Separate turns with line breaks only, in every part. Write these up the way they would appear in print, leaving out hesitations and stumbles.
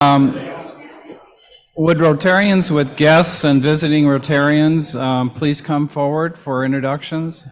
Um, Would Rotarians with guests and visiting Rotarians please come forward for introductions?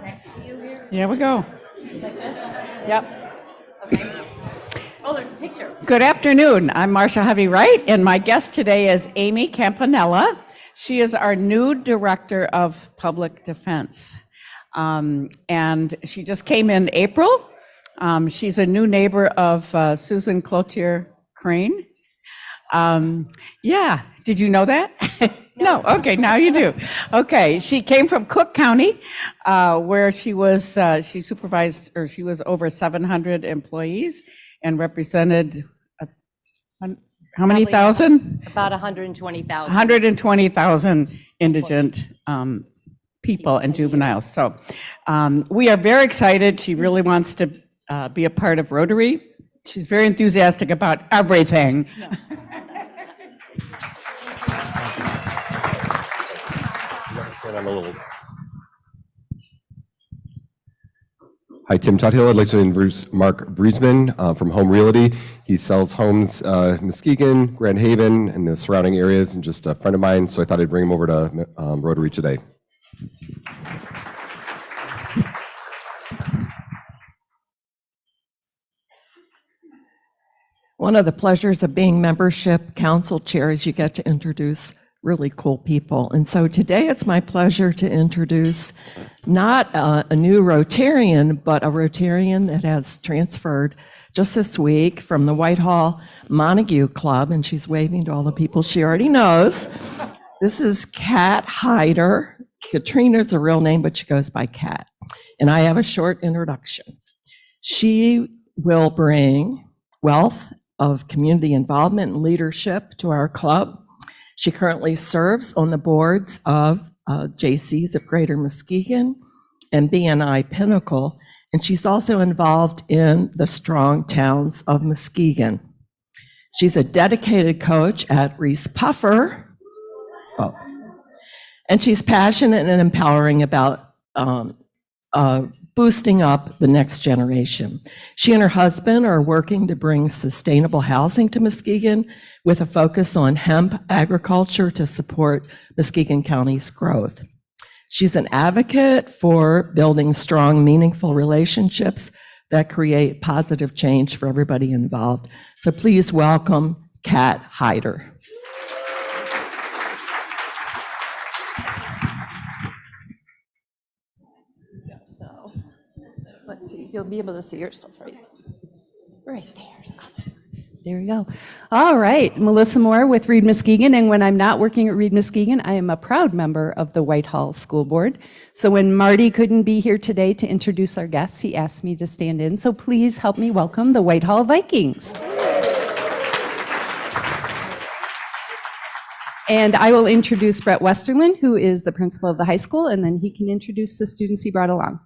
Next to you here?
Here we go.
Like this?
Yep.
Okay. Oh, there's a picture.
Good afternoon. I'm Marcia Hovey-Wright, and my guest today is Amy Campanella. She is our new Director of Public Defense. And she just came in April. She's a new neighbor of Susan Cloutier Crane. Yeah, did you know that? No, okay, now you do. Okay, she came from Cook County, where she was over 700 employees and represented how many thousand?
About 120,000.
120,000 indigent people and juveniles. So we are very excited. She really wants to be a part of Rotary. She's very enthusiastic about everything.
No.
Hi, Tim Tuthill. I'd like to introduce Mark Vriesman from Home Realty. He sells homes in Muskegon, Grand Haven, and the surrounding areas, and just a friend of mine, so I thought I'd bring him over to Rotary today.
One of the pleasures of being membership council chair is you get to introduce really cool people. And so today it's my pleasure to introduce not a new Rotarian, but a Rotarian that has transferred just this week from the Whitehall Montague Club, and she's waving to all the people she already knows. This is Kat Hyder. Katrina's a real name, but she goes by Kat. And I have a short introduction. She will bring wealth of community involvement and leadership to our club. She currently serves on the boards of JCs of Greater Muskegon and BNI Pinnacle, and she's also involved in the Strong Towns of Muskegon. She's a dedicated coach at Reese Puffer, and she's passionate and empowering about boosting up the next generation. She and her husband are working to bring sustainable housing to Muskegon with a focus on hemp agriculture to support Muskegon County's growth. She's an advocate for building strong, meaningful relationships that create positive change for everybody involved. So please welcome Kat Hyder.
Let's see, you'll be able to see yourself right there. There we go. All right, Melissa Moore with Reed Muskegon, and when I'm not working at Reed Muskegon, I am a proud member of the Whitehall School Board. So when Marty couldn't be here today to introduce our guests, he asked me to stand in. So please help me welcome the Whitehall Vikings. And I will introduce Brett Westerlin, who is the principal of the high school, and then he can introduce the students he brought along.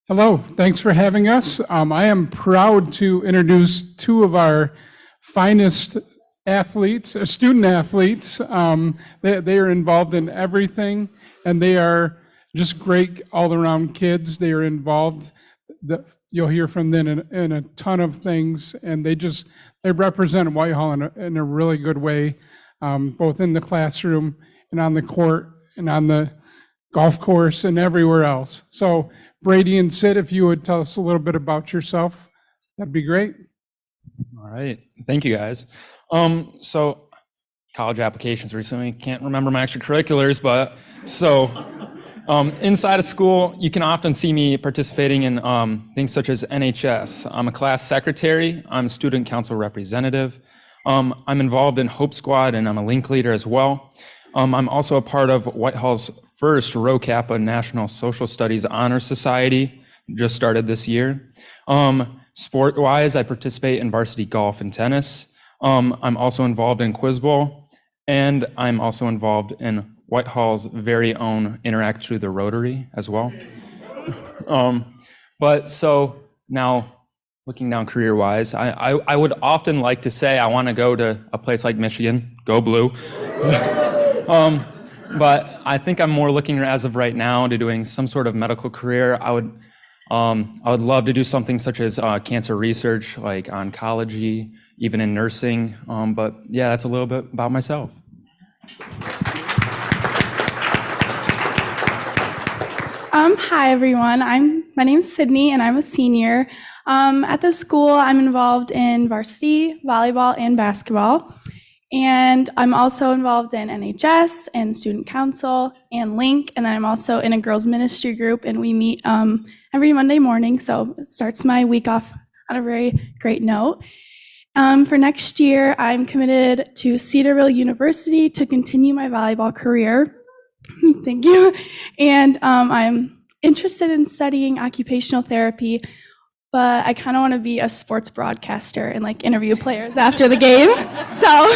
Hello, thanks for having us. I am proud to introduce two of our finest athletes, student athletes. They are involved in everything, and they are just great all-around kids. They are involved. You'll hear from them in a ton of things, and they represent Whitehall in a really good way, both in the classroom and on the court and on the golf course and everywhere else. So Brady and Sid, if you would tell us a little bit about yourself, that'd be great.
All right, thank you guys. So college applications recently, can't remember my extracurriculars, but so inside of school, you can often see me participating in things such as NHS. I'm a class secretary, I'm a student council representative. I'm involved in Hope Squad and I'm a link leader as well. I'm also a part of Whitehall's first Rho Kappa National Social Studies Honor Society. just started this year. Sport-wise, I participate in varsity golf and tennis. I'm also involved in Quiz Bowl, and I'm also involved in Whitehall's very own Interact Through the Rotary as well. But so now, looking down career-wise, I would often like to say I want to go to a place like Michigan, go blue. But I think I'm more looking as of right now to doing some sort of medical career. I would love to do something such as cancer research, like oncology, even in nursing. But yeah, that's a little bit about myself.
Hi everyone. My name's Sydney and I'm a senior. At the school, I'm involved in varsity volleyball and basketball. And I'm also involved in NHS and student council and Link. And then I'm also in a girls ministry group, and we meet every Monday morning. So it starts my week off on a very great note. For next year, I'm committed to Cedarville University to continue my volleyball career. Thank you. And I'm interested in studying occupational therapy, but I kind of want to be a sports broadcaster and like interview players after the game. So,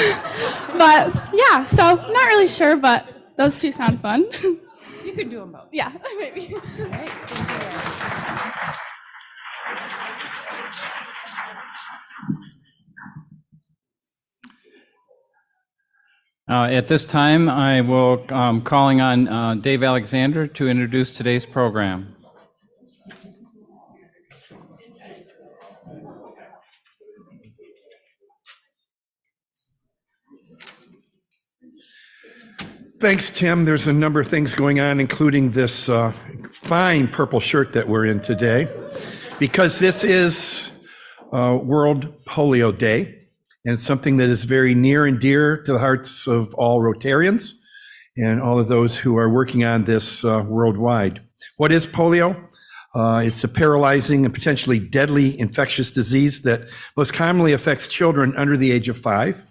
but yeah, so not really sure, but those two sound fun.
You could do them both.
Yeah, maybe.
All right, thank you.
At this time, I will calling on Dave Alexander to introduce today's program.
Thanks, Tim. There's a number of things going on, including this fine purple shirt that we're in today, because this is World Polio Day, and it's something that is very near and dear to the hearts of all Rotarians and all of those who are working on this worldwide. What is polio? It's a paralyzing and potentially deadly infectious disease that most commonly affects children under the age of 5.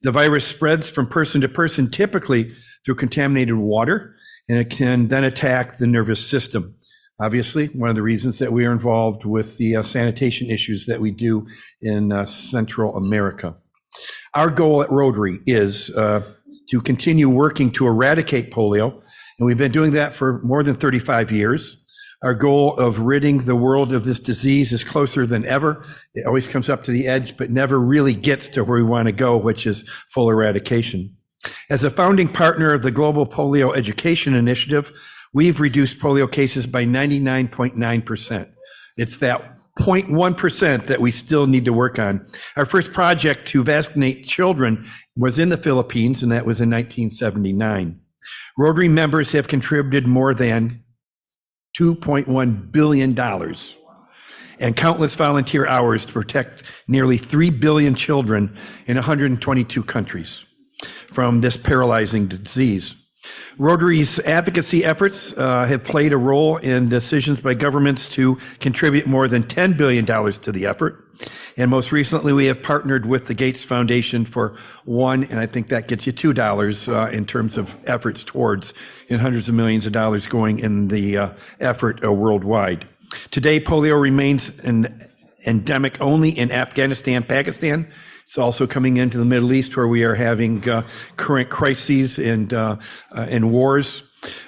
The virus spreads from person to person, typically through contaminated water, and it can then attack the nervous system. Obviously, one of the reasons that we are involved with the sanitation issues that we do in Central America. Our goal at Rotary is to continue working to eradicate polio, and we've been doing that for more than 35 years. Our goal of ridding the world of this disease is closer than ever. It always comes up to the edge, but never really gets to where we want to go, which is full eradication. As a founding partner of the Global Polio Education Initiative, we've reduced polio cases by 99.9%. It's that 0.1% that we still need to work on. Our first project to vaccinate children was in the Philippines, and that was in 1979. Rotary members have contributed more than $2.1 billion and countless volunteer hours to protect nearly 3 billion children in 122 countries from this paralyzing disease. Rotary's advocacy efforts have played a role in decisions by governments to contribute more than $10 billion to the effort. And most recently, we have partnered with the Gates Foundation for $1, and I think that gets you $2 in terms of efforts towards, and hundreds of millions of dollars going in the effort worldwide. Today, polio remains an endemic only in Afghanistan, Pakistan. It's also coming into the Middle East, where we are having current crises and wars.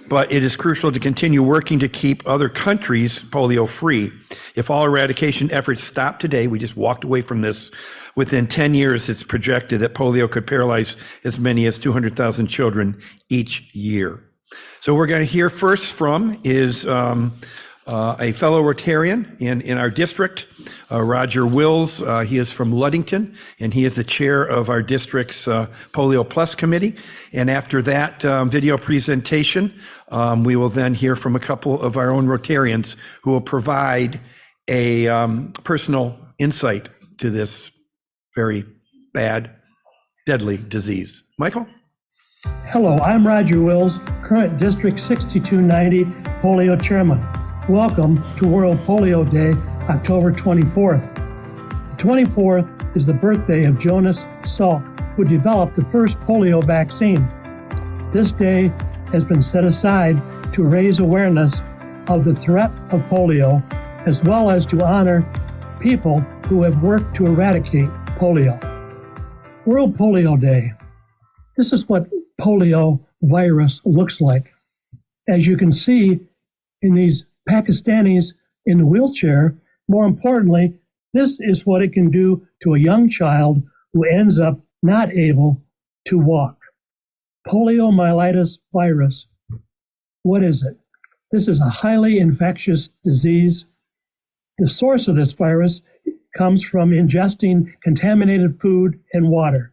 But it is crucial to continue working to keep other countries polio free. If all eradication efforts stop today, we just walked away from this, within 10 years, it's projected that polio could paralyze as many as 200,000 children each year. So we're going to hear first from is a fellow Rotarian in our district, Roger Wills. He is from Ludington, and he is the chair of our district's Polio Plus Committee. And after that video presentation, we will then hear from a couple of our own Rotarians who will provide a personal insight to this very bad, deadly disease. Michael?
Hello, I'm Roger Wills, current District 6290 Polio Chairman. Welcome to World Polio Day, October 24th. The 24th is the birthday of Jonas Salk, who developed the first polio vaccine. This day has been set aside to raise awareness of the threat of polio, as well as to honor people who have worked to eradicate polio. World Polio Day. This is what polio virus looks like. As you can see in these Pakistanis in the wheelchair, more importantly, this is what it can do to a young child who ends up not able to walk. Poliomyelitis virus. What is it? This is a highly infectious disease. The source of this virus comes from ingesting contaminated food and water.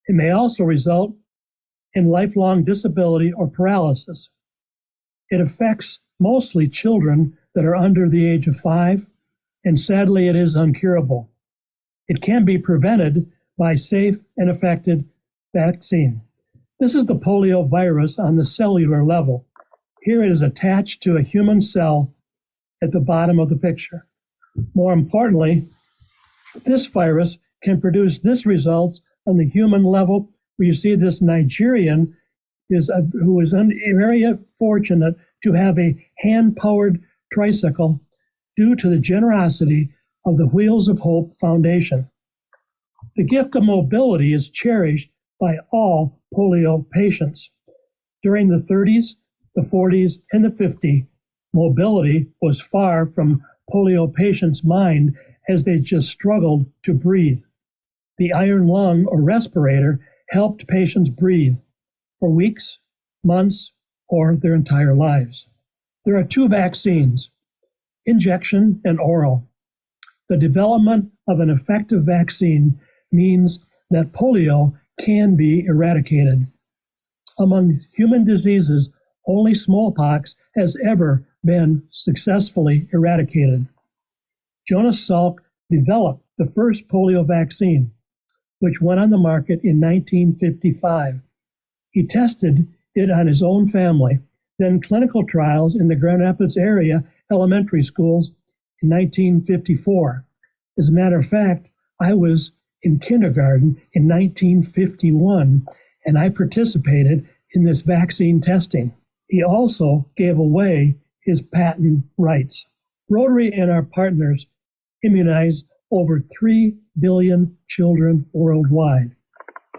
It may also result in lifelong disability or paralysis. It affects mostly children that are under the age of 5, and sadly, it is incurable. It can be prevented by safe and effective vaccine. This is the polio virus on the cellular level. Here it is attached to a human cell at the bottom of the picture. More importantly, this virus can produce this results on the human level, where you see this Nigerian who is very fortunate to have a hand-powered tricycle due to the generosity of the Wheels of Hope Foundation. The gift of mobility is cherished by all polio patients. During the 30s, the 40s, and the 50s, mobility was far from polio patients' mind as they just struggled to breathe. The iron lung or respirator helped patients breathe for weeks, months, or their entire lives. There are 2 vaccines, injection and oral. The development of an effective vaccine means that polio can be eradicated. Among human diseases, only smallpox has ever been successfully eradicated. Jonas Salk developed the first polio vaccine, which went on the market in 1955. He tested it on his own family, then clinical trials in the Grand Rapids area elementary schools in 1954. As a matter of fact, I was in kindergarten in 1951, and I participated in this vaccine testing. He also gave away his patent rights. Rotary and our partners immunized over 3 billion children worldwide.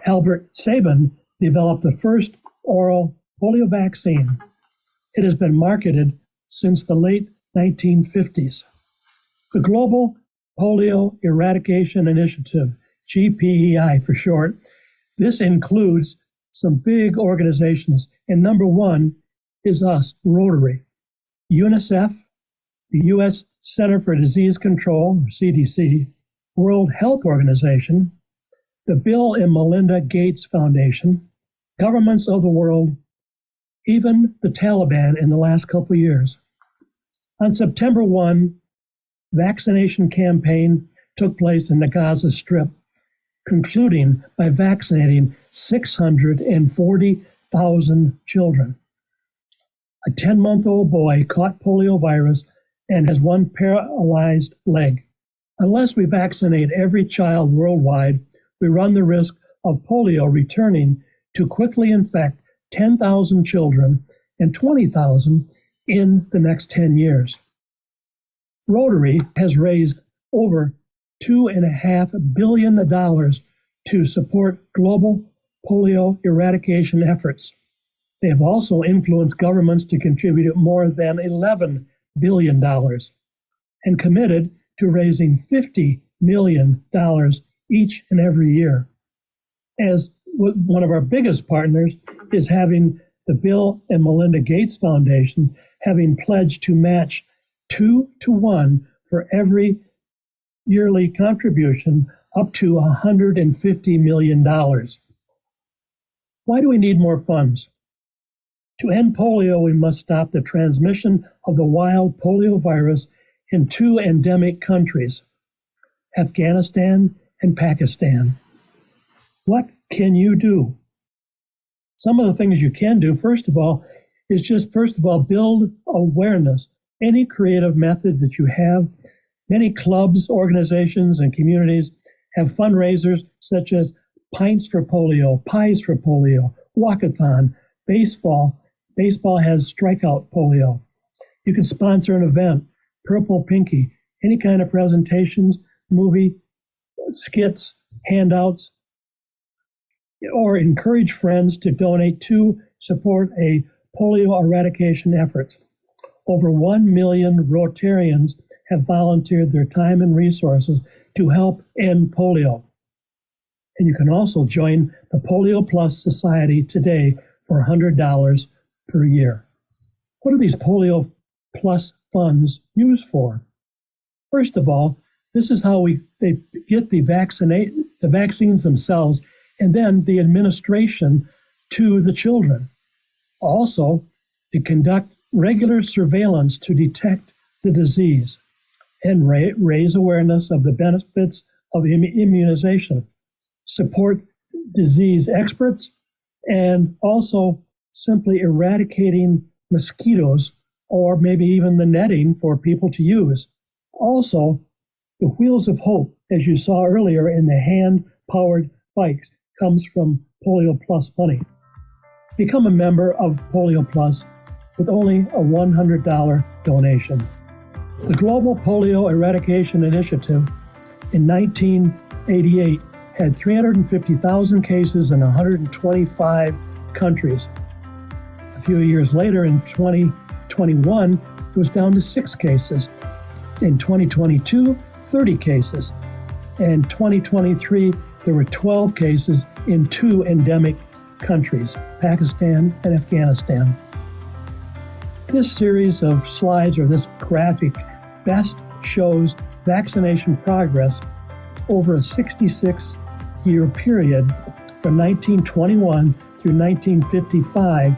Albert Sabin developed the first oral polio vaccine. It has been marketed since the late 1950s. The Global Polio Eradication Initiative, GPEI for short, this includes some big organizations, and number one is us, Rotary, UNICEF, the U.S. Center for Disease Control, or CDC, World Health Organization, the Bill and Melinda Gates Foundation, governments of the world, even the Taliban in the last couple of years. On September 1, vaccination campaign took place in the Gaza Strip, concluding by vaccinating 640,000 children. A 10-month-old boy caught polio virus and has one paralyzed leg. Unless we vaccinate every child worldwide, we run the risk of polio returning to quickly infect 10,000 children and 20,000 in the next 10 years. Rotary has raised over $2.5 billion to support global polio eradication efforts. They have also influenced governments to contribute more than $11 billion and committed to raising $50 million each and every year. As one of our biggest partners is having the Bill and Melinda Gates Foundation having pledged to match 2-to-1 for every yearly contribution up to $150 million. Why do we need more funds? To end polio, we must stop the transmission of the wild polio virus in 2 endemic countries, Afghanistan and Pakistan. What can you do? Some of the things you can do, first of all, build awareness. Any creative method that you have. Many clubs, organizations, and communities have fundraisers such as Pints for Polio, Pies for Polio, Walkathon, baseball. Baseball has Strikeout Polio. You can sponsor an event, Purple Pinky, any kind of presentations, movie, skits, handouts, or encourage friends to donate to support a polio eradication efforts. Over 1 million Rotarians have volunteered their time and resources to help end polio. And you can also join the Polio Plus Society today for $100 per year. What are these Polio Plus funds used for? First of all, this is how they get the vaccines themselves and then the administration to the children. Also, they conduct regular surveillance to detect the disease and raise awareness of the benefits of immunization, support disease experts, and also simply eradicating mosquitoes or maybe even the netting for people to use. Also, the Wheels of Hope, as you saw earlier in the hand-powered bikes, comes from Polio Plus money. Become a member of Polio Plus with only a $100 donation. The Global Polio Eradication Initiative in 1988 had 350,000 cases in 125 countries. A few years later, in 2021, it was down to 6 cases. In 2022, 30 cases. In 2023, there were 12 cases in 2 endemic countries, Pakistan and Afghanistan. This series of slides, or this graphic, best shows vaccination progress over a 66-year period from 1921 through 1955,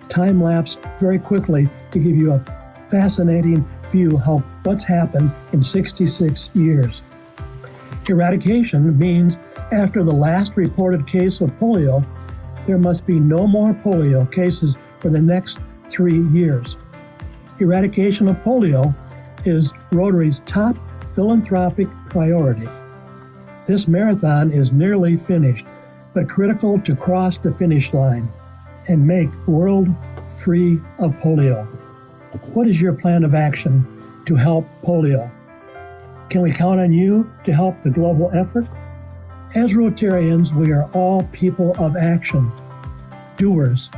time-lapsed very quickly to give you a fascinating view of what's happened in 66 years. Eradication means after the last reported case of polio, there must be no more polio cases for the next 3 years. Eradication of polio is Rotary's top philanthropic priority. This marathon is nearly finished, but critical to cross the finish line and make the world free of polio. What is your plan of action to help polio? Can we count on you to help the global effort? As Rotarians, we are all people of action, doers,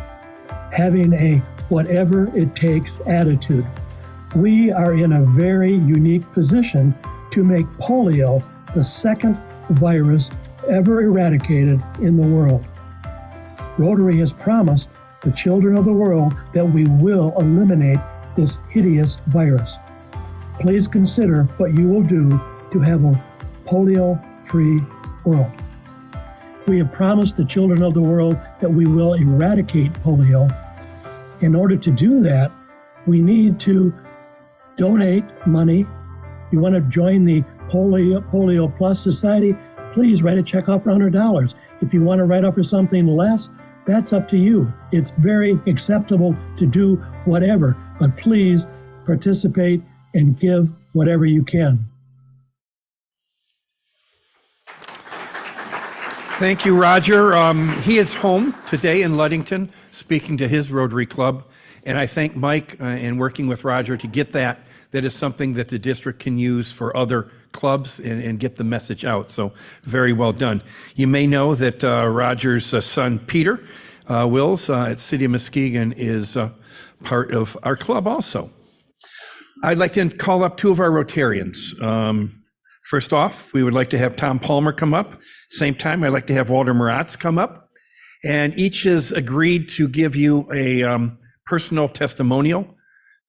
having a whatever it takes attitude. We are in a very unique position to make polio the second virus ever eradicated in the world. Rotary has promised the children of the world that we will eliminate this hideous virus. Please consider what you will do to have a polio-free world. We have promised the children of the world that we will eradicate polio. In order to do that, we need to donate money. You want to join the Polio Plus Society, please write a check off for $100. If you want to write up for something less, that's up to you. It's very acceptable to do whatever, but please participate and give whatever you can.
Thank you, Roger. He is home today in Ludington, speaking to his Rotary Club. And I thank Mike in working with Roger to get that. That is something that the district can use for other clubs and get the message out. So very well done. You may know that Roger's son, Peter Wills at City of Muskegon, is part of our club also. I'd like to call up 2 of our Rotarians. First off, we would like to have Tom Palmer come up. Same time, I'd like to have Walter Maratz come up. And each has agreed to give you a personal testimonial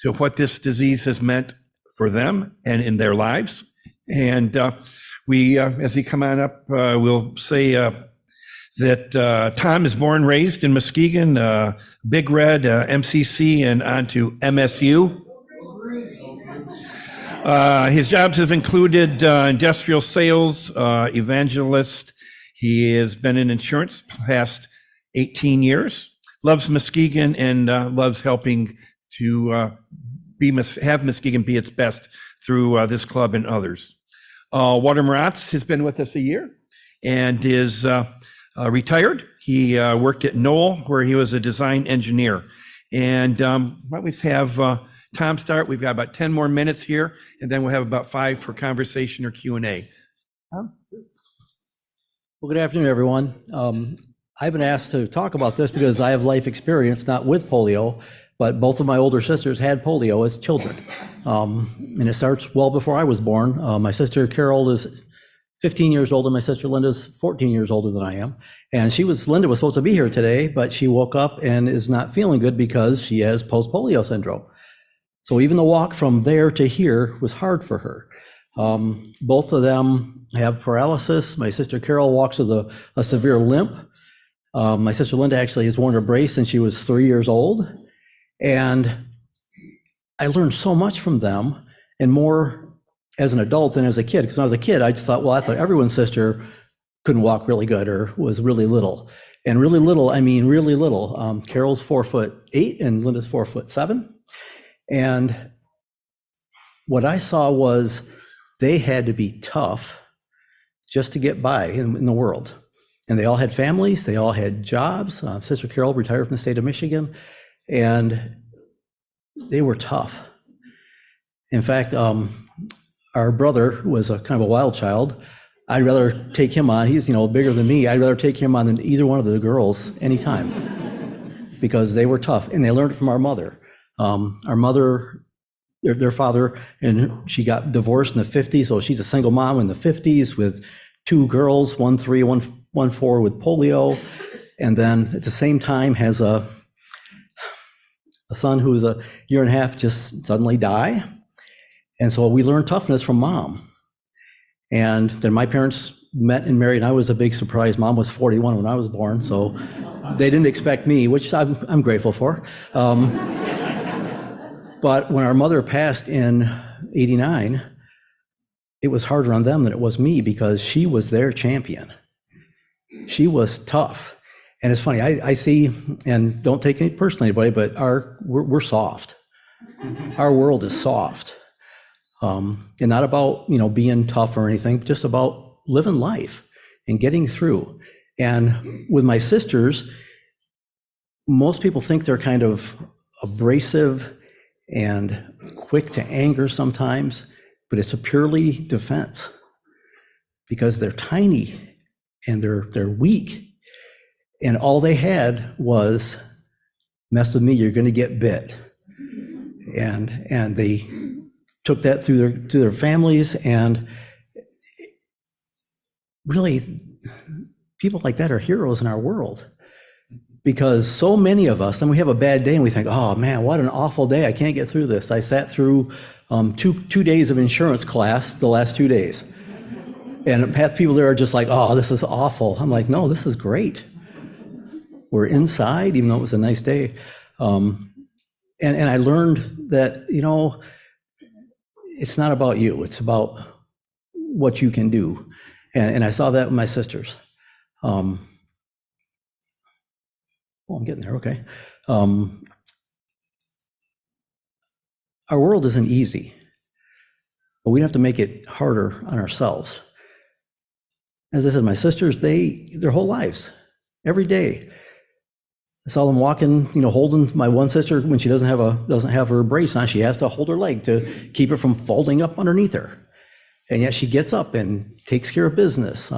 to what this disease has meant for them and in their lives. And we, as he come on up, we'll say that Tom is born and raised in Muskegon, Big Red, MCC, and on to MSU. His jobs have included industrial sales, evangelist. He has been in insurance the past 18 years, loves Muskegon, and loves helping to have Muskegon be its best through this club and others. Walter Maratz has been with us a year and is retired. He worked at Knoll, where he was a design engineer. And I always have Tom start. We've got about 10 more minutes here, and then we'll have about 5 for conversation or Q&A.
Well, good afternoon, everyone. I've been asked to talk about this because I have life experience, not with polio, but both of my older sisters had polio as children. And it starts well before I was born. My sister Carol is 15 years older. My sister Linda's 14 years older than I am. And Linda was supposed to be here today, but she woke up and is not feeling good because she has post-polio syndrome. So even the walk from there to here was hard for her. Both of them have paralysis. My sister Carol walks with a severe limp. My sister Linda actually has worn a brace since she was 3 years old. And I learned so much from them, and more as an adult than as a kid. Because when I was a kid, I just thought, well, I thought everyone's sister couldn't walk really good or was really little. And really little, I mean really little. Carol's 4'8" and Linda's 4'7". And what I saw was they had to be tough just to get by in the world. And they all had families, they all had jobs. Sister Carol retired from the state of Michigan, and they were tough. In fact, our brother was a kind of a wild child. I'd rather take him on. He's, bigger than me. I'd rather take him on than either one of the girls anytime because they were tough, and they learned it from our mother. Our mother, their father, and she got divorced in the 50s, so she's a single mom in the 50s with 2 girls, 1 3, 1 4 with polio, and then at the same time has a son who is a year and a half just suddenly die. And so we learned toughness from mom. And then my parents met and married, and I was a big surprise. Mom was 41 when I was born, so they didn't expect me, which I'm grateful for. But when our mother passed in '89, it was harder on them than it was me because she was their champion. She was tough. And it's funny, I see, and don't take it personally, anybody, but we're soft. Our world is soft. And not about, being tough or anything, but just about living life and getting through. And with my sisters, most people think they're kind of abrasive and quick to anger sometimes, but it's a purely defense because they're tiny and they're weak. And all they had was, mess with me, you're going to get bit. And they took that through their families, and really, people like that are heroes in our world. Because so many of us, and we have a bad day and we think, oh man, what an awful day, I can't get through this. I sat through two days of insurance class the last 2 days. And half people there are just like, oh, this is awful. I'm like, no, this is great. We're inside, even though it was a nice day. And I learned that, it's not about you, it's about what you can do. And I saw that with my sisters. I'm getting there, okay. Our world isn't easy, but we have to make it harder on ourselves. As I said, my sisters, their whole lives, every day, I saw them walking, holding my one sister when she doesn't have her brace on. She has to hold her leg to keep it from folding up underneath her, and yet she gets up and takes care of business.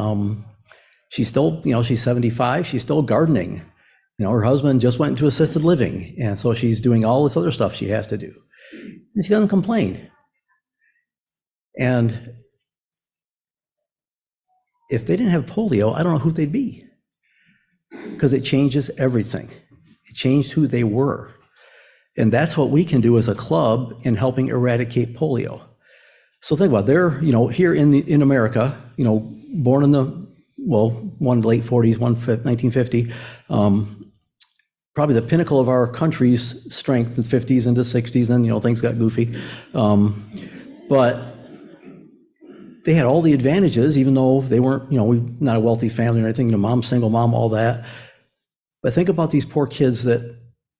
She's still, she's 75. She's still gardening. Her husband just went into assisted living, and so she's doing all this other stuff she has to do. And she doesn't complain. And if they didn't have polio, I don't know who they'd be, because it changes everything. It changed who they were. And that's what we can do as a club in helping eradicate polio. So think about it. They're, here in America, born in one in the late 40s, one 1950, probably the pinnacle of our country's strength in the 50s into 60s, then, things got goofy. But they had all the advantages, even though they weren't, we're not a wealthy family or anything, mom, single mom, all that. But think about these poor kids that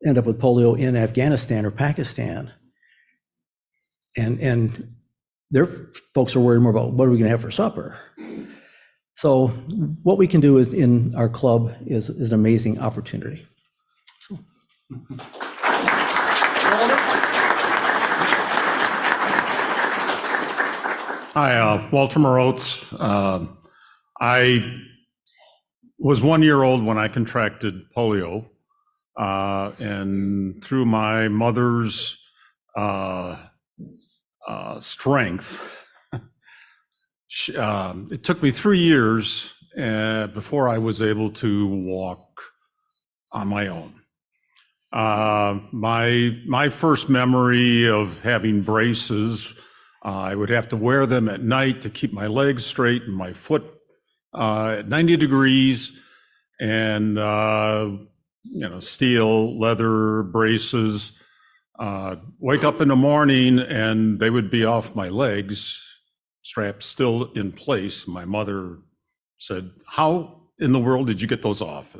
end up with polio in Afghanistan or Pakistan. And their folks are worried more about what are we going to have for supper. So what we can do is in our club is an amazing opportunity.
Hi, Walter Morotz. I was 1 year old when I contracted polio, and through my mother's strength, it took me 3 years before I was able to walk on my own. My first memory of having braces, I would have to wear them at night to keep my legs straight and my foot at 90 degrees, and steel, leather braces. Wake up in the morning and they would be off my legs, strapped still in place. My mother said, "How in the world did you get those off?"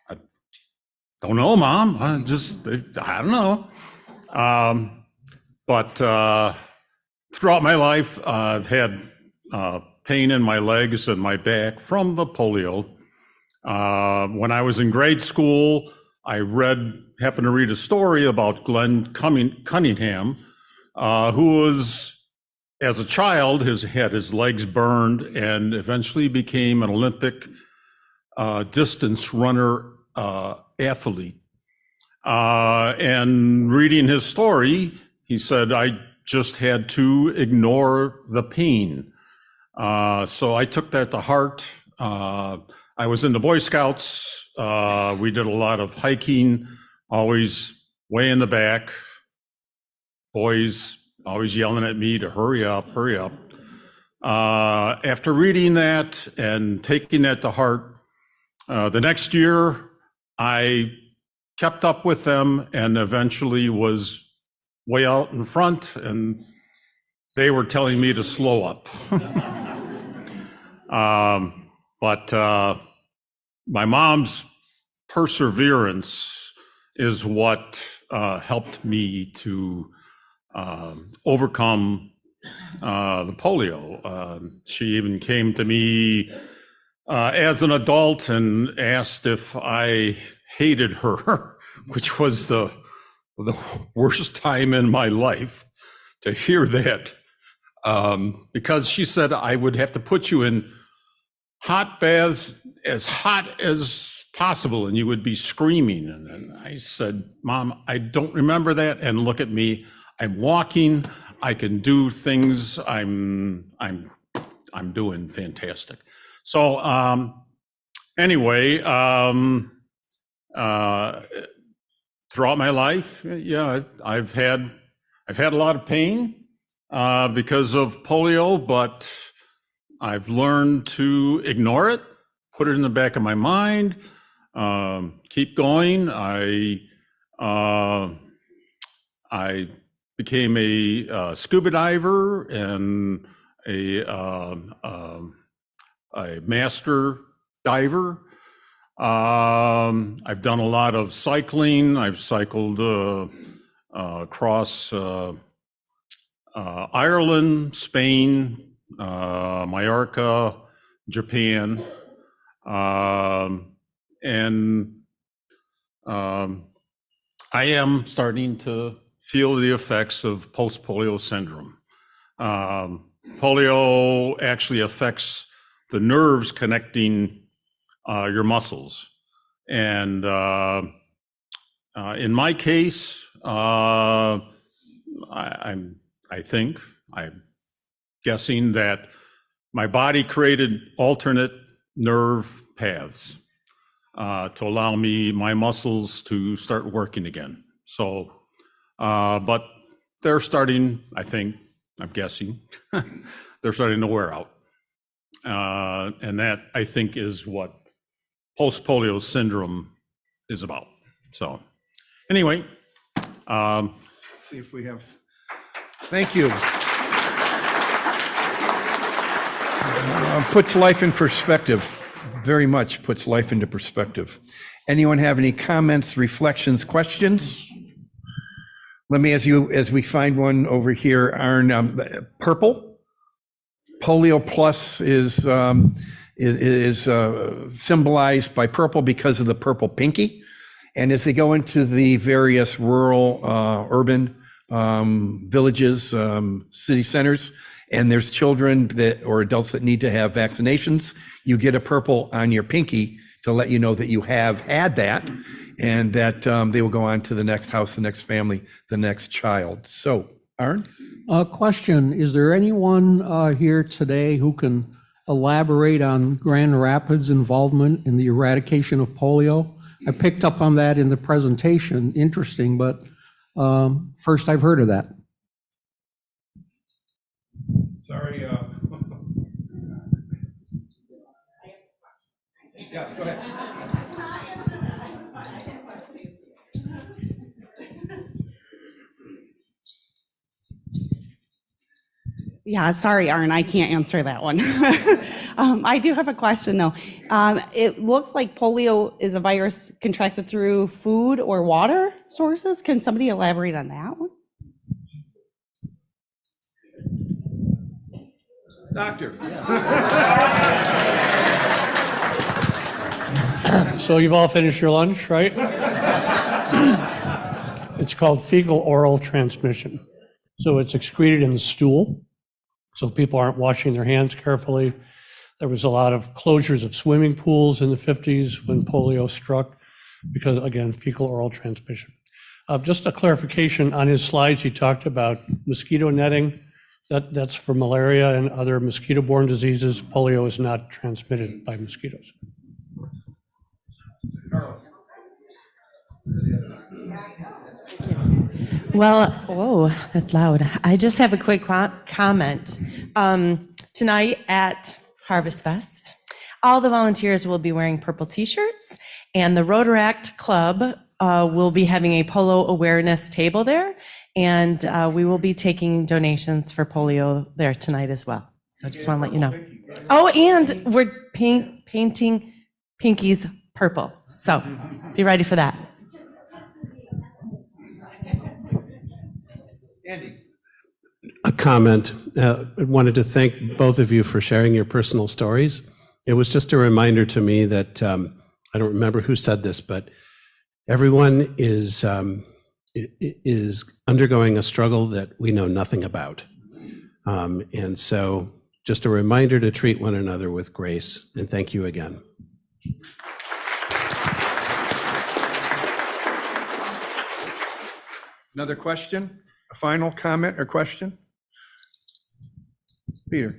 I don't know, Mom. I don't know. But throughout my life, I've had pain in my legs and my back from the polio. When I was in grade school, I happened to read a story about Glenn Cunningham, who was, as a child, had his legs burned and eventually became an Olympic distance runner athlete. And reading his story, he said, I just had to ignore the pain. So I took that to heart. I was in the Boy Scouts. We did a lot of hiking, always way in the back. Boys always yelling at me to hurry up, hurry up. After reading that and taking that to heart, the next year I kept up with them and eventually was way out in front, and they were telling me to slow up. But my mom's perseverance is what helped me to overcome the polio. She even came to me as an adult and asked if I hated her, which was the worst time in my life to hear that. Because she said I would have to put you in hot baths as hot as possible and you would be screaming. And I said, Mom, I don't remember that. And look at me, I'm walking, I can do things, I'm doing fantastic. So anyway, throughout my life, yeah, I've had a lot of pain because of polio, but I've learned to ignore it, put it in the back of my mind, keep going. I became a scuba diver and a master diver. I've done a lot of cycling. I've cycled across Ireland, Spain, Mallorca, Japan, and I am starting to feel the effects of post-polio syndrome. Polio actually affects the nerves connecting your muscles. And in my case, I'm guessing that my body created alternate nerve paths to allow my muscles to start working again. So, but they're starting, I'm guessing, they're starting to wear out. And that, I think, is what post-polio syndrome is about. So anyway,
see if we have, thank you. Puts life in perspective, very much puts life into perspective. Anyone have any comments, reflections, questions? Let me, as we find one over here, Arn, purple. Polio Plus is symbolized by purple because of the purple pinky. And as they go into the various rural, urban villages, city centers, and there's children that or adults that need to have vaccinations, you get a purple on your pinky to let you know that you have had that, and that they will go on to the next house, the next family, the next child. So, Arn?
Question, is there anyone here today who can elaborate on Grand Rapids' involvement in the eradication of polio? I picked up on that in the presentation, interesting, but first I've heard of that.
Sorry. Yeah, go ahead.
Yeah, sorry, Arn, I can't answer that one. I do have a question, though. It looks like polio is a virus contracted through food or water sources. Can somebody elaborate on that one?
Doctor.
So you've all finished your lunch, right? It's called fecal oral transmission. So it's excreted in the stool. So if people aren't washing their hands carefully. There was a lot of closures of swimming pools in the 50s when polio struck because, again, fecal oral transmission. Just a clarification, on his slides, he talked about mosquito netting. That's for malaria and other mosquito-borne diseases. Polio is not transmitted by mosquitoes.
Well, oh, that's loud. I just have a quick comment. Tonight at Harvest Fest, all the volunteers will be wearing purple t-shirts, and the Rotaract Club will be having a polio awareness table there, and we will be taking donations for polio there tonight as well. So I just want to let you know. Oh, and we're painting pinkies purple, so be ready for that.
A comment. I wanted to thank both of you for sharing your personal stories. It was just a reminder to me that I don't remember who said this, but everyone is undergoing a struggle that we know nothing about. And so just a reminder to treat one another with grace, and thank you again.
Another question? A final comment or question? Peter.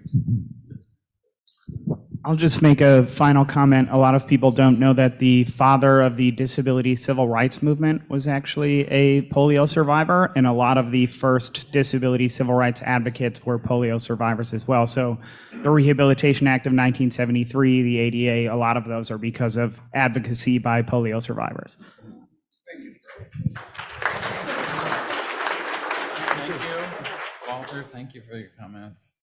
I'll just make a final comment. A lot of people don't know that the father of the disability civil rights movement was actually a polio survivor, and a lot of the first disability civil rights advocates were polio survivors as well. So the Rehabilitation Act of 1973, the ADA, a lot of those are because of advocacy by polio survivors.
Thank you. Walter, thank you for your comments.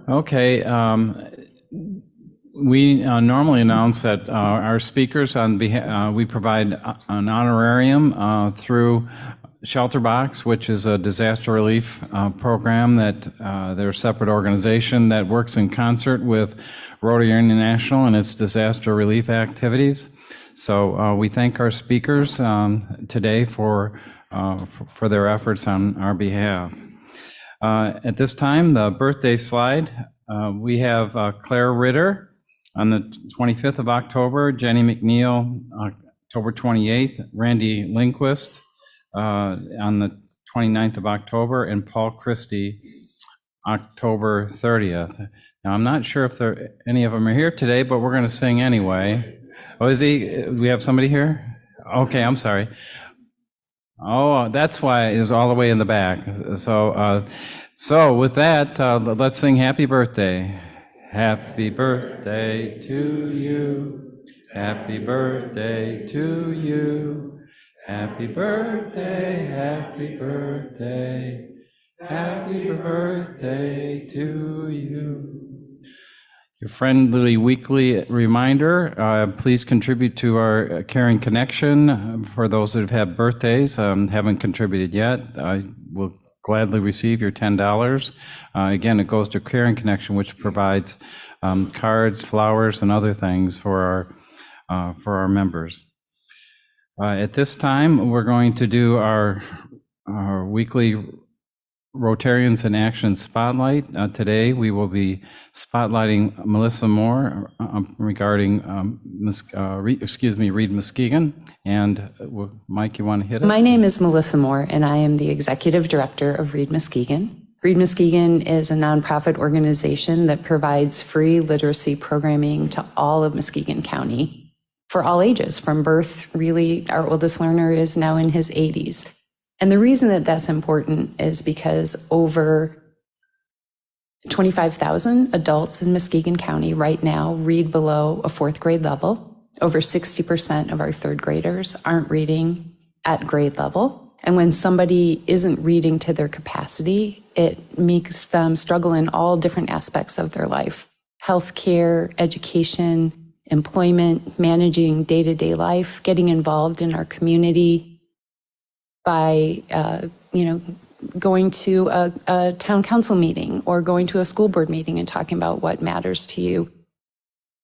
Okay, we normally announce that our speakers on behalf, we provide an honorarium through Shelter Box, which is a disaster relief program that they're a separate organization that works in concert with Rotary International and its disaster relief activities. So we thank our speakers today for their efforts on our behalf. At this time, the birthday slide, we have Claire Ritter on the 25th of October, Jenny McNeil, October 28th, Randy Lindquist on the 29th of October, and Paul Christie, October 30th. Now, I'm not sure if any of them are here today, but we're going to sing anyway. Oh, is he? We have somebody here? Okay, I'm sorry. Oh, that's why it was all the way in the back. So with that, let's sing Happy Birthday. Happy birthday to you. Happy birthday to you. Happy birthday, happy birthday. Happy birthday to you. Your friendly weekly reminder, please contribute to our Caring Connection. For those that have had birthdays, haven't contributed yet, I will gladly receive your $10. Again, it goes to Caring Connection, which provides cards, flowers, and other things for our members. At this time, we're going to do our our weekly Rotarians in Action Spotlight. Today, we will be spotlighting Melissa Moore regarding Reed Muskegon. And Mike, you want to hit it?
My name is Melissa Moore, and I am the Executive Director of Reed Muskegon. Reed Muskegon is a nonprofit organization that provides free literacy programming to all of Muskegon County for all ages, from birth. Really, our oldest learner is now in his 80s. And the reason that that's important is because over 25,000 adults in Muskegon County right now read below a 4th grade level. Over 60% of our 3rd graders aren't reading at grade level. And when somebody isn't reading to their capacity, it makes them struggle in all different aspects of their life: healthcare, education, employment, managing day-to-day life, getting involved in our community by, going to a town council meeting or going to a school board meeting and talking about what matters to you,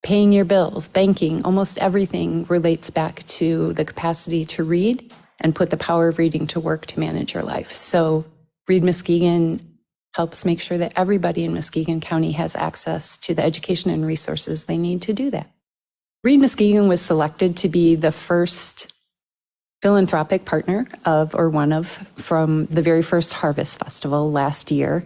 paying your bills, banking. Almost everything relates back to the capacity to read and put the power of reading to work to manage your life. So Reed Muskegon helps make sure that everybody in Muskegon County has access to the education and resources they need to do that. Reed Muskegon was selected to be the first philanthropic partner from the very first Harvest Festival last year.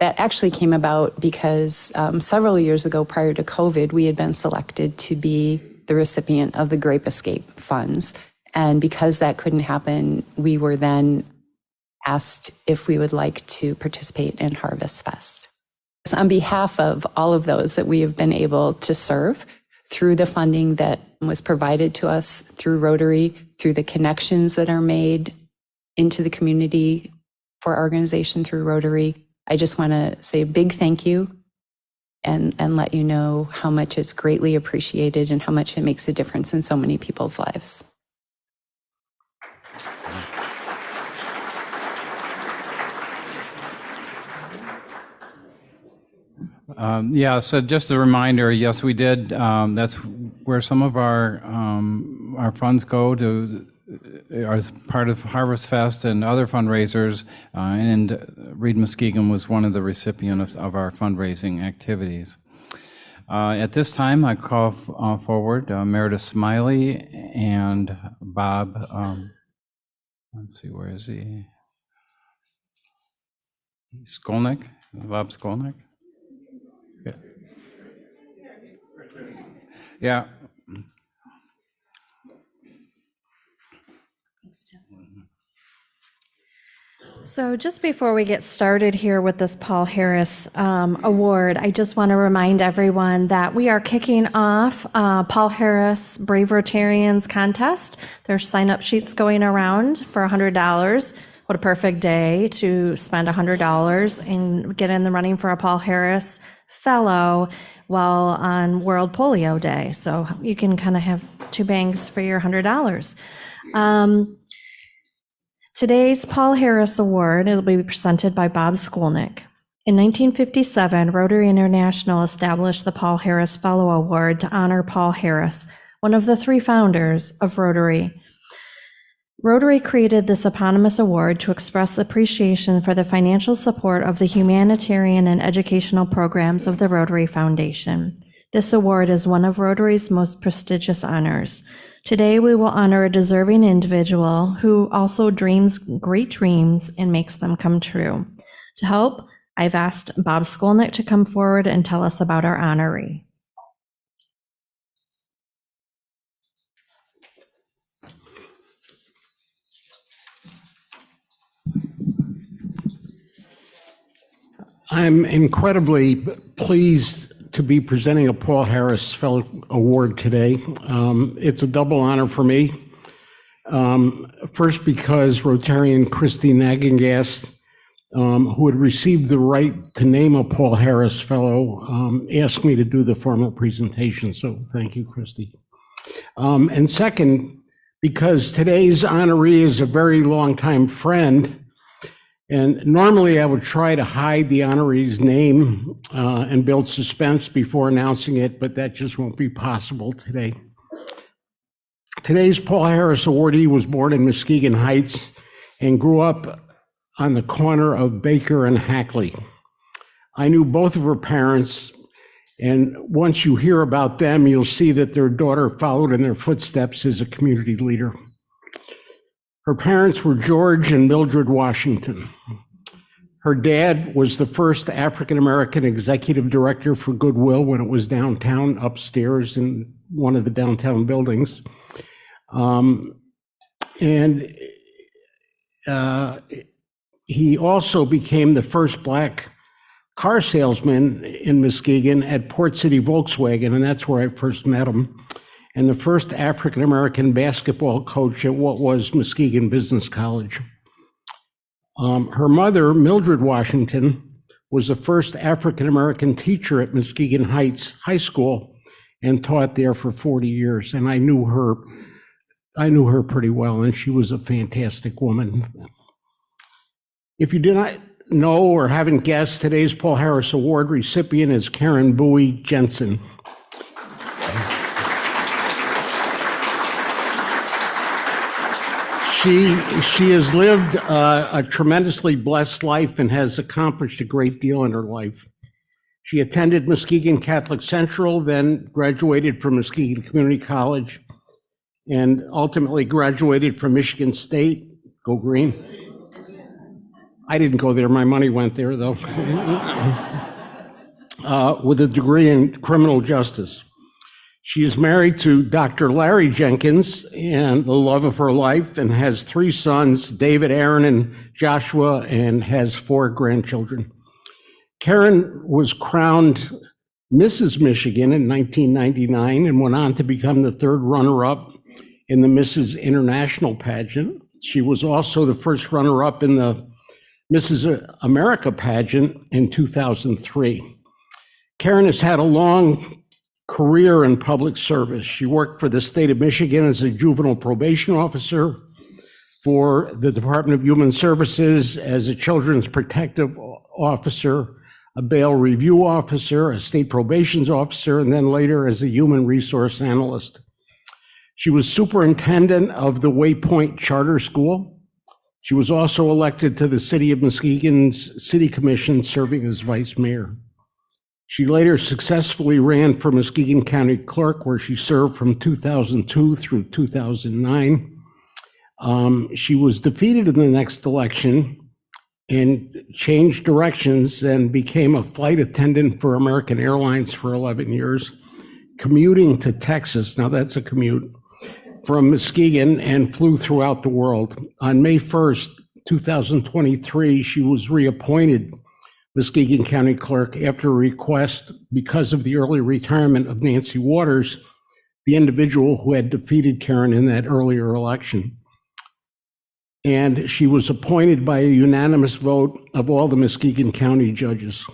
That actually came about because several years ago, prior to COVID, we had been selected to be the recipient of the Grape Escape funds. And because that couldn't happen, we were then asked if we would like to participate in Harvest Fest. So on behalf of all of those that we have been able to serve through the funding that was provided to us through Rotary, through the connections that are made into the community for our organization through Rotary, I just want to say a big thank you and let you know how much it's greatly appreciated and how much it makes a difference in so many people's lives.
So just a reminder, yes, we did. That's where some of our funds go to as part of Harvest Fest and other fundraisers. And Reed Muskegon was one of the recipients of our fundraising activities. At this time, I call forward Meredith Smiley and Bob. Let's see, where is he? Skolnick? Bob Skolnick? Yeah.
So just before we get started here with this Paul Harris Award, I just want to remind everyone that we are kicking off Paul Harris Brave Rotarians contest. There's sign-up sheets going around for $100. What a perfect day to spend $100 and get in the running for a Paul Harris Fellow while on World Polio Day. So you can kind of have two bangs for your $100. Today's Paul Harris Award will be presented by Bob Skolnick. In 1957, Rotary International established the Paul Harris Fellow Award to honor Paul Harris, one of the three founders of Rotary. Rotary created this eponymous award to express appreciation for the financial support of the humanitarian and educational programs of the Rotary Foundation. This award is one of Rotary's most prestigious honors. Today, we will honor a deserving individual who also dreams great dreams and makes them come true. To help, I've asked Bob Skolnick to come forward and tell us about our honoree.
I'm incredibly pleased to be presenting a Paul Harris Fellow Award today. It's a double honor for me. First, because Rotarian Christy Nagengast, who had received the right to name a Paul Harris Fellow, asked me to do the formal presentation, so thank you, Christy. And second, because today's honoree is a very long-time friend, and normally I would try to hide the honoree's name and build suspense before announcing it, but that just won't be possible today. Today's Paul Harris awardee was born in Muskegon Heights and grew up on the corner of Baker and Hackley. I knew both of her parents, and once you hear about them, you'll see that their daughter followed in their footsteps as a community leader. Her parents were George and Mildred Washington. Her dad was the first African-American executive director for Goodwill when it was downtown, upstairs in one of the downtown buildings. He also became the first Black car salesman in Muskegon at Port City Volkswagen, and that's where I first met him, and the first African-American basketball coach at what was Muskegon Business College. Her mother, Mildred Washington, was the first African-American teacher at Muskegon Heights High School and taught there for 40 years, and I knew her pretty well, and she was a fantastic woman. If you do not know or haven't guessed, today's Paul Harris Award recipient is Karen Bowie Jensen. She has lived a tremendously blessed life and has accomplished a great deal in her life. She attended Muskegon Catholic Central, then graduated from Muskegon Community College, and ultimately graduated from Michigan State. Go Green. I didn't go there, my money went there though. With a degree in criminal justice. She is married to Dr. Larry Jenkins, and the love of her life, and has 3 sons, David, Aaron, and Joshua, and has 4 grandchildren. Karen was crowned Mrs. Michigan in 1999 and went on to become the 3rd runner-up in the Mrs. International pageant. She was also the first runner-up in the Mrs. America pageant in 2003. Karen has had a long career in public service. She worked for the state of Michigan as a juvenile probation officer, for the Department of Human Services as a children's protective officer, a bail review officer, a state probations officer, and then later as a human resource analyst. She was superintendent of the Waypoint Charter School. She was also elected to the City of Muskegon's City Commission, serving as vice mayor. She later successfully ran for Muskegon County Clerk, where she served from 2002 through 2009. She was defeated in the next election and changed directions and became a flight attendant for American Airlines for 11 years, commuting to Texas, now that's a commute, from Muskegon, and flew throughout the world. On May 1st, 2023, she was reappointed Muskegon County Clerk after a request because of the early retirement of Nancy Waters, the individual who had defeated Karen in that earlier election. And she was appointed by a unanimous vote of all the Muskegon County judges.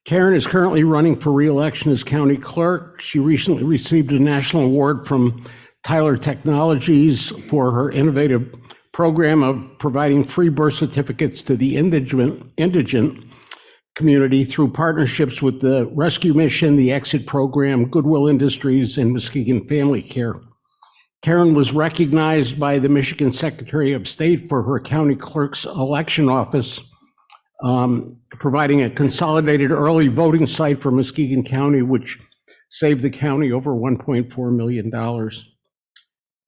Karen is currently running for re-election as county clerk. She recently received a national award from Tyler Technologies for her innovative program of providing free birth certificates to the indigent community through partnerships with the Rescue Mission, the Exit Program, Goodwill Industries, and Muskegon Family Care. Karen was recognized by the Michigan Secretary of State for her county clerk's election office, providing a consolidated early voting site for Muskegon County, which saved the county over $1.4 million.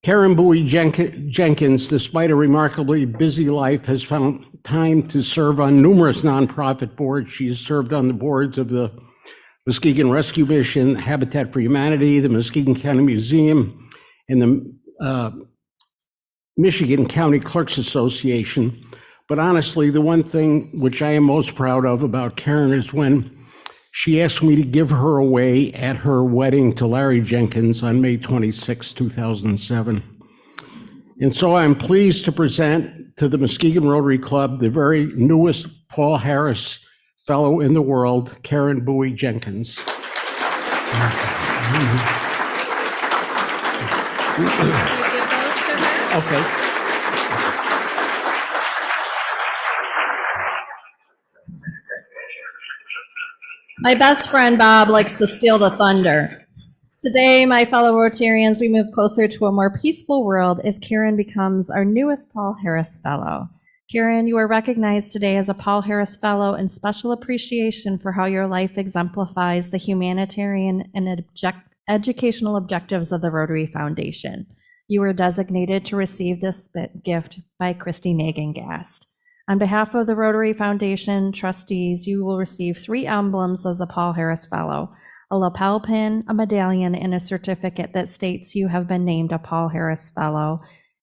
Karen Bowie Jenkins, despite a remarkably busy life, has found time to serve on numerous nonprofit boards. She's served on the boards of the Muskegon Rescue Mission, Habitat for Humanity, the Muskegon County Museum, and the Michigan County Clerks Association. But honestly, the one thing which I am most proud of about Karen is when she asked me to give her away at her wedding to Larry Jenkins on May 26, 2007. And so I'm pleased to present to the Muskegon Rotary Club the very newest Paul Harris Fellow in the world, Karen Bowie Jenkins. Okay.
My best friend Bob likes to steal the thunder. Today, my fellow Rotarians, we move closer to a more peaceful world as Karen becomes our newest Paul Harris Fellow. Karen, you are recognized today as a Paul Harris Fellow in special appreciation for how your life exemplifies the humanitarian and educational objectives of the Rotary Foundation. You were designated to receive this gift by Christy Nagengast. On behalf of the Rotary Foundation trustees, you will receive 3 emblems as a Paul Harris Fellow, a lapel pin, a medallion, and a certificate that states you have been named a Paul Harris Fellow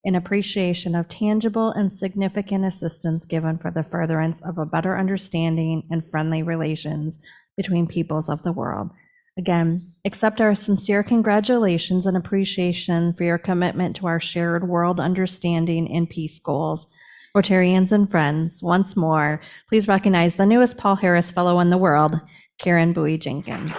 in appreciation of tangible and significant assistance given for the furtherance of a better understanding and friendly relations between peoples of the world. Again, accept our sincere congratulations and appreciation for your commitment to our shared world understanding and peace goals. Rotarians and friends, once more, please recognize the newest Paul Harris Fellow in the world, Karen Bowie Jenkins.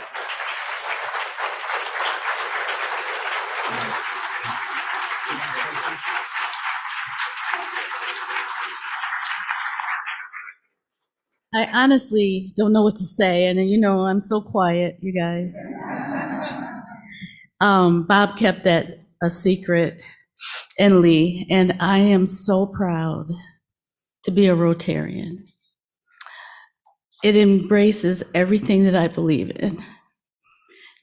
I honestly don't know what to say, and you know I'm so quiet, you guys. Bob kept that a secret, and Lee, and I am so proud to be a Rotarian. It embraces everything that I believe in,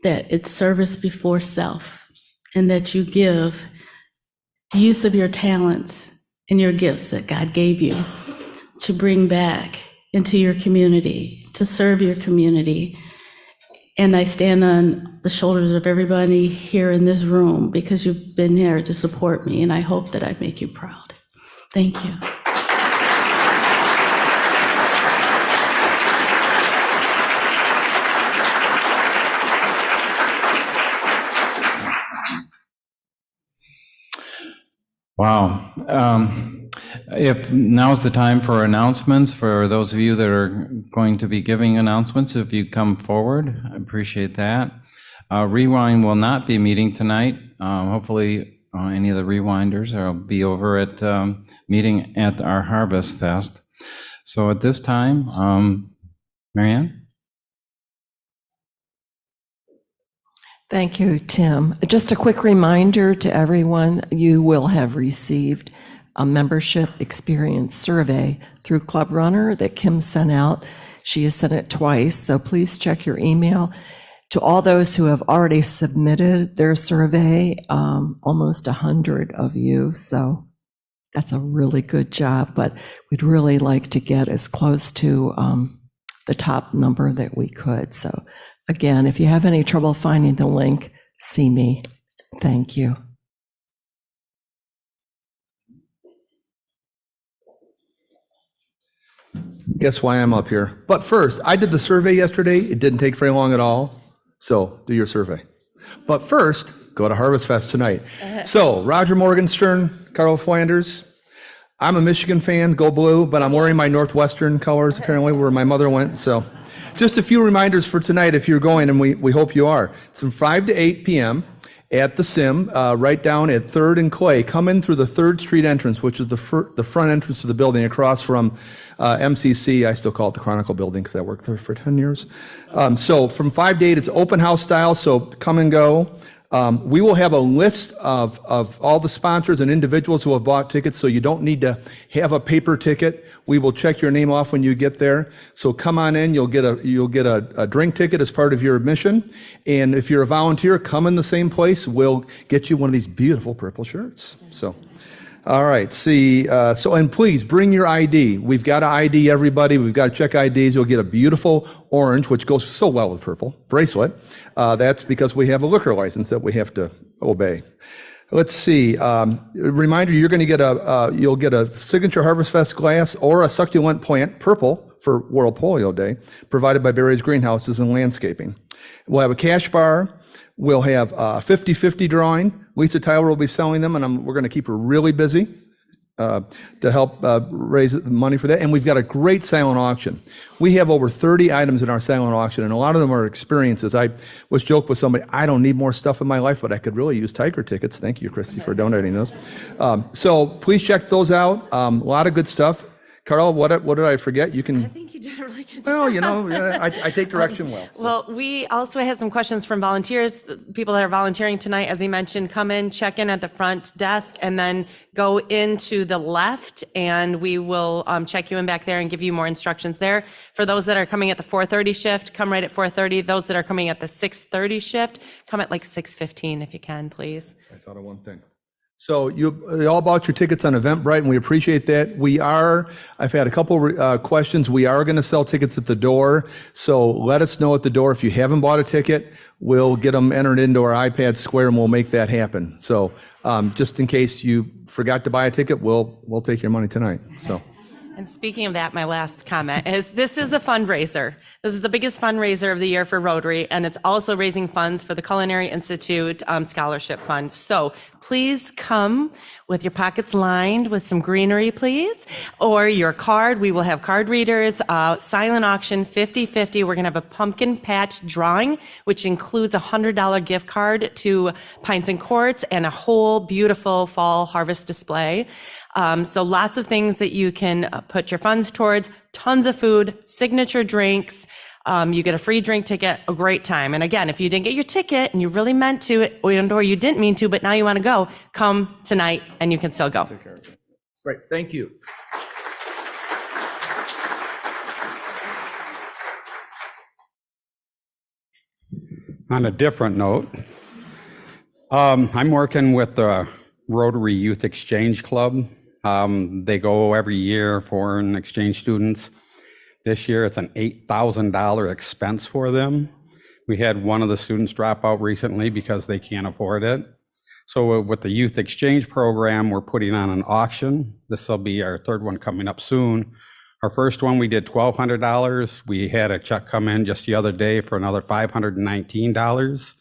that it's service before self, and that you give use of your talents and your gifts that God gave you to bring back into your community, to serve your community. And I stand on the shoulders of everybody here in this room because you've been here to support me, and I hope that I make you proud. Thank you.
Wow. If now's the time for announcements, for those of you that are going to be giving announcements, if you come forward, I appreciate that. Rewind will not be meeting tonight. Hopefully, any of the rewinders will be over at meeting at our Harvest Fest. So at this time, Marianne?
Thank you, Tim. Just a quick reminder to everyone, you will have received a membership experience survey through Club Runner that Kim sent out. She has sent it twice, so please check your email. To all those who have already submitted their survey, almost 100 of you, so that's a really good job, but we'd really like to get as close to the top number that we could. So again, if you have any trouble finding the link, see me. Thank you.
Guess why I'm up here. But first, I did the survey yesterday. It didn't take very long at all. So do your survey. But first, go to Harvest Fest tonight. So Roger Morgenstern, Carl Flanders. I'm a Michigan fan, go blue, but I'm wearing my Northwestern colors apparently where my mother went. So just a few reminders for tonight if you're going, and we hope you are. It's from 5 to 8 p.m. at the Sim, right down at 3rd and Clay. Come in through the 3rd Street entrance, which is the front entrance to the building across from MCC. I still call it the Chronicle building because I worked there for 10 years. So from 5 to 8, it's open house style, so come and go. We will have a list of all the sponsors and individuals who have bought tickets, so you don't need to have a paper ticket. We will check your name off when you get there. So come on in, you'll get a drink ticket as part of your admission. And if you're a volunteer, come in the same place. We'll get you one of these beautiful purple shirts. So, all right, and please bring your ID. We've got to ID everybody. We've got to check IDs. You'll get a beautiful orange, which goes so well with purple, bracelet. That's because we have a liquor license that we have to obey. Let's see. Reminder: you're going to get you'll get a signature Harvest Fest glass or a succulent plant, purple, for World Polio Day, provided by Barry's Greenhouses and Landscaping. We'll have a cash bar. We'll have 50-50 drawing. Lisa Tyler will be selling them, and we're going to keep her really busy to help raise money for that. And we've got a great silent auction. We have over 30 items in our silent auction, and a lot of them are experiences. I was joking with somebody, I don't need more stuff in my life, but I could really use Tiger tickets. Thank you, Christy, for donating those. So please check those out. A lot of good stuff. Carl, what did I forget? You can.
I think you
did a really good job.
Well, I take direction well.
Well, we also had some questions from volunteers, the people that are volunteering tonight. As he mentioned, come in, check in at the front desk, and then go into the left, and we will check you in back there and give you more instructions there. For those that are coming at the 4:30 shift, come right at 4:30. Those that are coming at the 6:30 shift, come at like 6:15 if you can, please.
I thought of one thing. So you all bought your tickets on Eventbrite, and we appreciate that. I've had a couple questions. We are going to sell tickets at the door. So let us know at the door if you haven't bought a ticket. We'll get them entered into our iPad Square, and we'll make that happen. So just in case you forgot to buy a ticket, we'll take your money tonight. So.
And speaking of that, my last comment is this is a fundraiser. This is the biggest fundraiser of the year for Rotary, and it's also raising funds for the Culinary Institute Scholarship Fund. So please come with your pockets lined with some greenery, please, or your card. We will have card readers, silent auction, 50-50. We're going to have a pumpkin patch drawing, which includes a $100 gift card to Pints and Courts and a whole beautiful fall harvest display. So lots of things that you can put your funds towards, tons of food, signature drinks. You get a free drink ticket, a great time. And again, if you didn't get your ticket and you really meant to, or you didn't mean to, but now you want to go, come tonight and you can still go.
Take care of it. Great, thank you.
On a different note, I'm working with the Rotary Youth Exchange Club. They go every year for foreign exchange students. This year, it's an $8,000 expense for them. We had one of the students drop out recently because they can't afford it. So with the youth exchange program, we're putting on an auction. This will be our third one coming up soon. Our first one, we did $1,200. We had a check come in just the other day for another $519.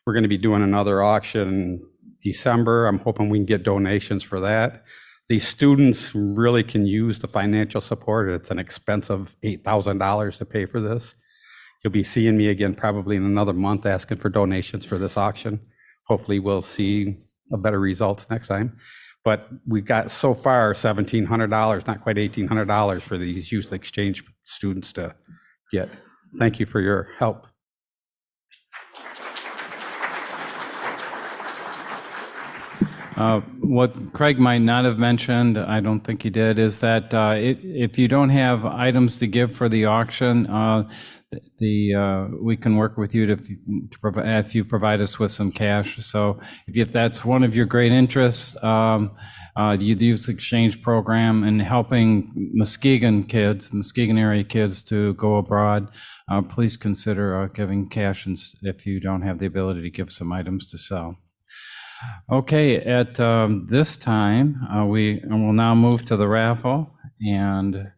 We're going to be doing another auction in December. I'm hoping we can get donations for that. These students really can use the financial support. It's an expensive $8,000 to pay for this. You'll be seeing me again probably in another month asking for donations for this auction. Hopefully we'll see a better results next time. But we've got so far $1,700, not quite $1,800 for these youth exchange students to get. Thank you for your help.
What Craig might not have mentioned, I don't think he did, is that if you don't have items to give for the auction, we can work with you if you provide us with some cash. So if that's one of your great interests, the Youth Exchange Program and helping Muskegon area kids to go abroad, please consider giving cash if you don't have the ability to give some items to sell. Okay, at this time, we will now move to the raffle, and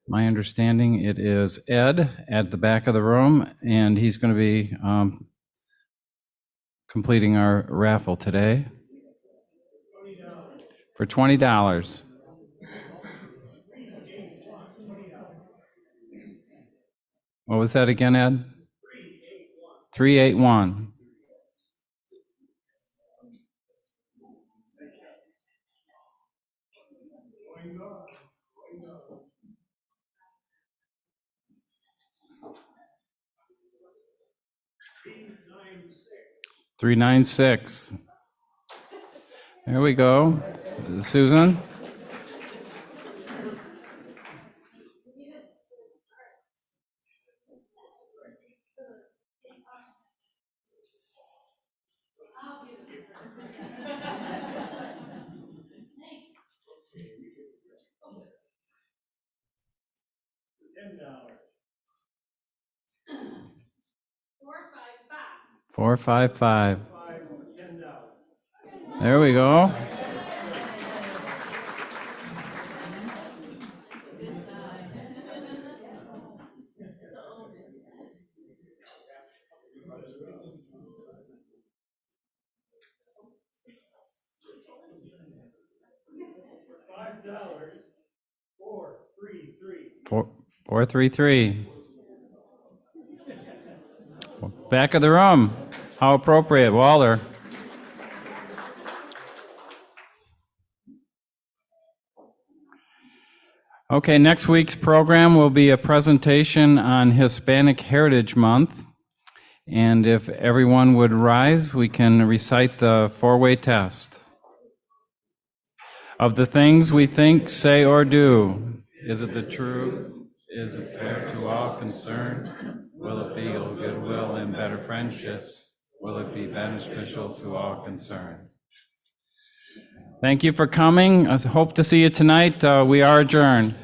my understanding it is Ed at the back of the room, and he's going to be completing our raffle today for $20. What was that again, Ed? 381. $396. There we go. Susan? $455. There we go. $433. Back of the room. How appropriate, Walter. Okay, next week's program will be a presentation on Hispanic Heritage Month. And if everyone would rise, we can recite the four-way test. Of the things we think, say, or do, is it the truth? Is it fair to all concerned? Will it be goodwill and better friendships? Will it be beneficial to all concerned? Thank you for coming. I hope to see you tonight. We are adjourned.